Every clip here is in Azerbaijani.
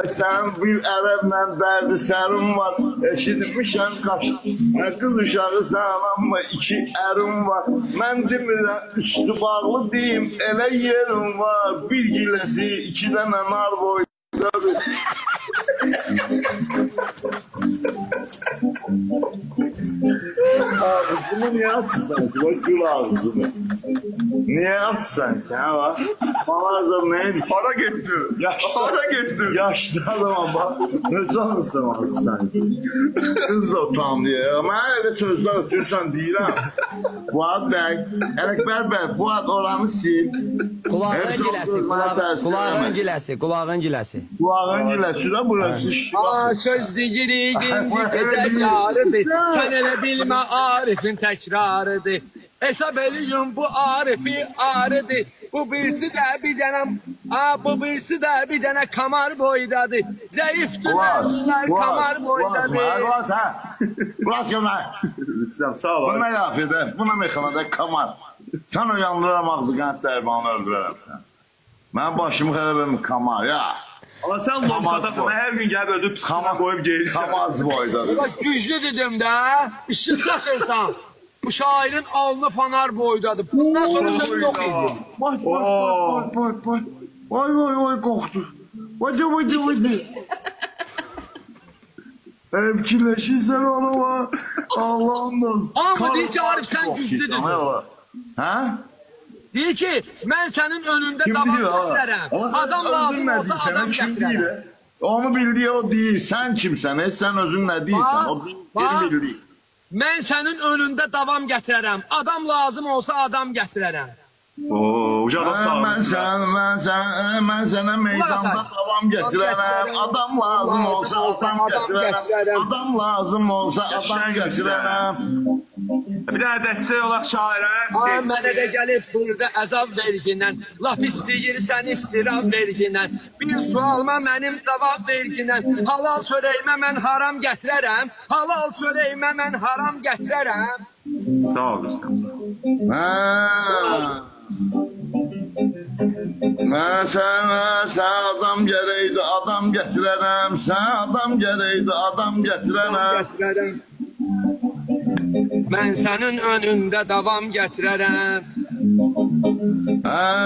Sen bir ərəblə dərdi sərim var, eşitmişəm qaş. Qız uşağı sağlam mı, iki ərim var. Mən demirəm, üstü bağlı deyim, elə yerim var. Bir giləsi, iki dənə nar boydadır. Abi bunu niye atırsan ki? Bak gül ağzını. Niye atırsan ki? Ha? Mağazam neydi? Para gitti. Para gitti. Yaşlı adama bak. Ne sanırsın atırsan ki? Kız da utan diye. Ama öyle sözler ötürsen deyirəm. Fuat Bey, Ələkbər Bey, Fuat oranı sil. Kulağın giləsi, kulağın giləsi, kulağın giləsi. Kulağın giləsi de burası. Söz değildim tekrarıdır. Sen ele bilme Arif'in tekrarıdır. Hesap ediyorum bu Arif'i ağrıdır. Bu birisi de bir tane, bu birisi de bir tane kamar boydadır. Zayıf duvarlar kamar boydadır. Kulas ha. Kulas yollar. İslam sağ ol. Buna laf eder. Buna meyxanada kamar. Sen uyandıram ağzı qanət dərmanı öldürərəm sən. Mən başımı xərəbəm kamar ya. Ama sen lombada her gün gelip özü psikoloğa koyup gelirsen. Kamaz boydadır. Bak güçlü dedim de. İşinsa insan. Bu şairin alnı fanar boydadır. Bundan sonra sözü yok idi. Vay qorxdu. Vay. Fikirləşirsən ona Allah'ım olsun. Ama deyir ki Arif sen güçlü dedin. Ha? Deyir ki ben senin önünde davam göstərəm. Adam lazım olsa adam gətirərəm. Onu bildiği o değil. Sen kimsən? Sen özün ne değilsen. O beni bildiği. Mən sənin önündə davam gətirərəm. Adam lazım olsa adam gətirərəm. Ooo uca adam sağ olun. Mən sənə meydanda davam gətirərəm. Adam lazım olsa adam gətirərəm. Adam lazım olsa adam gətirərəm. Bir tane destek olaq şairə. Mənə də gəlib burada əzab verginən. Laf istəyirsən istirab verginən. Bir sualıma mənim cavab verginən. Halal çörəyimə mən haram gətirərəm. Halal çörəyimə mən haram gətirərəm. Sağ ol İslam. Mən sənə adam gərəkdi adam gətirərəm. Sən adam gərəkdi adam gətirərəm. Mən sənin önündə davam gətirərəm.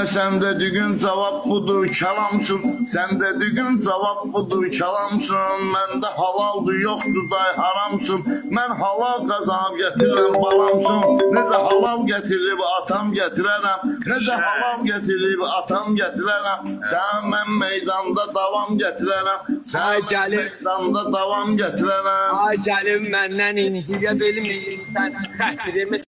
Sen dediğin cevap budur kəlamsın. Sen dediğin cevap budur kəlamsın. Məndə halaldır yoxdur day haramsın. Mən halal qazanıb gətirirəm balamsın. Necə halal gətirib atam gətirərəm. Necə halal gətirib atam gətirərəm. Sən mən meydanda davam gətirərəm. Sən meydanda davam gətirərəm. Ay gəlin məndən inciyə bilmirsən. Xətrimi